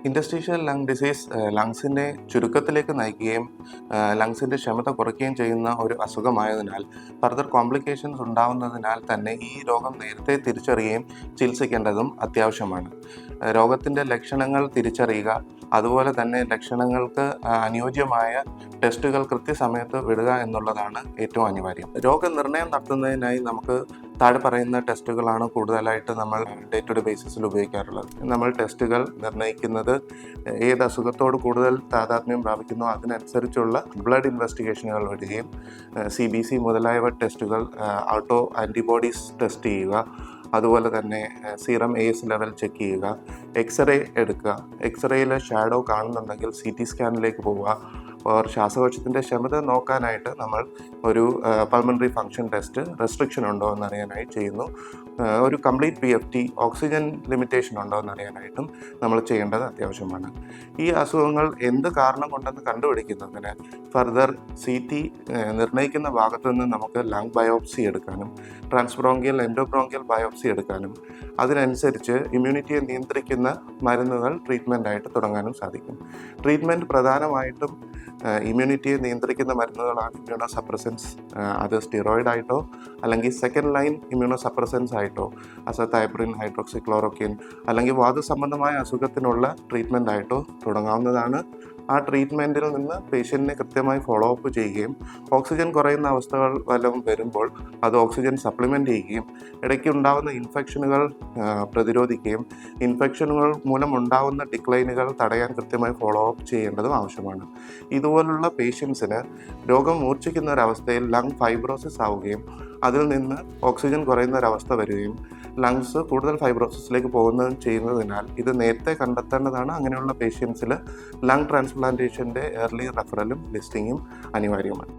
Interstitial lung disease ലങ്സിൻ്റെ ചുരുക്കത്തിലേക്ക് നയിക്കുകയും ലങ്സിൻ്റെ ക്ഷമത കുറയ്ക്കുകയും ചെയ്യുന്ന ഒരു അസുഖമായതിനാൽ ഫർദർ കോംപ്ലിക്കേഷൻസ് ഉണ്ടാവുന്നതിനാൽ തന്നെ ഈ രോഗം നേരത്തെ തിരിച്ചറിയുകയും ചികിത്സിക്കേണ്ടതും അത്യാവശ്യമാണ്. രോഗത്തിൻ്റെ ലക്ഷണങ്ങൾ തിരിച്ചറിയുക, അതുപോലെ തന്നെ ലക്ഷണങ്ങൾക്ക് അനുയോജ്യമായ ടെസ്റ്റുകൾ കൃത്യസമയത്ത് വിടുക എന്നുള്ളതാണ് ഏറ്റവും അനിവാര്യം. രോഗനിർണയം നടത്തുന്നതിനായി നമുക്ക് താഴെ പറയുന്ന ടെസ്റ്റുകളാണ് കൂടുതലായിട്ട് നമ്മൾ ഡേ ടു ഡേ ബേസിസിൽ ഉപയോഗിക്കാറുള്ളത്. നമ്മൾ ടെസ്റ്റുകൾ നിർണ്ണയിക്കുന്നത് ഏത് അസുഖത്തോട് കൂടുതൽ താതാത്മ്യം പ്രാപിക്കുന്നോ അതിനനുസരിച്ചുള്ള ബ്ലഡ് ഇൻവെസ്റ്റിഗേഷനുകൾ വരികയും CBC മുതലായവ ടെസ്റ്റുകൾ, ഓട്ടോ ആൻറ്റിബോഡീസ് ടെസ്റ്റ് ചെയ്യുക, അതുപോലെ തന്നെ സീറം AS ലെവൽ ചെക്ക് ചെയ്യുക, എക്സ്റേ എടുക്കുക, എക്സ്റേയിലെ ഷാഡോ കാണുന്നുണ്ടെങ്കിൽ CT സ്കാനിലേക്ക് പോവുക. ശ്വാസകോശത്തിൻ്റെ ക്ഷമത നോക്കാനായിട്ട് നമ്മൾ ഒരു പൾമണറി ഫങ്ഷൻ ടെസ്റ്റ് റെസ്ട്രിക്ഷൻ ഉണ്ടോ എന്നറിയാനായി ചെയ്യുന്നു. ഒരു കംപ്ലീറ്റ് PFT ഓക്സിജൻ ലിമിറ്റേഷൻ ഉണ്ടോ എന്നറിയാനായിട്ടും നമ്മൾ ചെയ്യേണ്ടത് അത്യാവശ്യമാണ്. ഈ അസുഖങ്ങൾ എന്ത് കാരണം കൊണ്ടെന്ന് കണ്ടുപിടിക്കുന്നതിന് ഫർദർ CT നിർണ്ണയിക്കുന്ന ഭാഗത്തു നിന്ന് നമുക്ക് ലങ് ബയോപ്സി എടുക്കാനും ട്രാൻസ്ബ്രോങ്കിയൽ എൻഡോബ്രോങ്കിയൽ ബയോപ്സി എടുക്കാനും അതിനനുസരിച്ച് ഇമ്മ്യൂണിറ്റിയെ നിയന്ത്രിക്കുന്ന മരുന്നുകൾ ട്രീറ്റ്മെൻറ്റായിട്ട് തുടങ്ങാനും സാധിക്കും. ട്രീറ്റ്മെൻറ്റ് പ്രധാനമായിട്ടും ഇമ്മ്യൂണിറ്റിയെ നിയന്ത്രിക്കുന്ന മരുന്നുകളാണ് ഇമ്മ്യൂണോ സപ്രസൻസ്. അത് സ്റ്റിറോയിഡ് ആയിട്ടോ അല്ലെങ്കിൽ സെക്കൻഡ് ലൈൻ ഇമ്മ്യൂണോ സപ്രസൻസ് ആയിട്ടോ അസതൈപ്രിൻ, ഹൈഡ്രോക്സിക്ലോറോക്വിൻ അല്ലെങ്കിൽ വാതസംബന്ധമായ അസുഖത്തിനുള്ള ട്രീറ്റ്മെൻ്റ് ആയിട്ടോ തുടങ്ങാവുന്നതാണ്. ആ ട്രീറ്റ്മെൻറ്റിൽ നിന്ന് പേഷ്യൻറ്റിനെ കൃത്യമായി ഫോളോ അപ്പ് ചെയ്യുകയും ഓക്സിജൻ കുറയുന്ന അവസ്ഥകൾ വല്ലതും വരുമ്പോൾ അത് ഓക്സിജൻ സപ്ലിമെൻ്റ് ചെയ്യുകയും ഇടയ്ക്ക് ഉണ്ടാകുന്ന ഇൻഫെക്ഷനുകൾ പ്രതിരോധിക്കുകയും ഇൻഫെക്ഷനുകൾ മൂലം ഉണ്ടാകുന്ന ഡിക്ലൈനുകൾ തടയാൻ കൃത്യമായി ഫോളോ അപ്പ് ചെയ്യേണ്ടതും ആവശ്യമാണ്. ഇതുപോലുള്ള പേഷ്യൻസിന് രോഗം മൂർച്ഛിക്കുന്ന ഒരവസ്ഥയിൽ ലങ് ഫൈബ്രോസിസ് ആവുകയും അതിൽ നിന്ന് ഓക്സിജൻ കുറയുന്ന ഒരവസ്ഥ വരികയും ലങ്സ് കൂടുതൽ ഫൈബ്രോസിസിലേക്ക് പോകുന്നതും ചെയ്യുന്നതിനാൽ ഇത് നേരത്തെ കണ്ടെത്തേണ്ടതാണ്. അങ്ങനെയുള്ള പേഷ്യൻസിൽ ലങ് ട്രാൻസ്പ്ലാന്റേഷൻ്റെ ഏർലി റെഫറലും ലിസ്റ്റിങ്ങും അനിവാര്യമാണ്.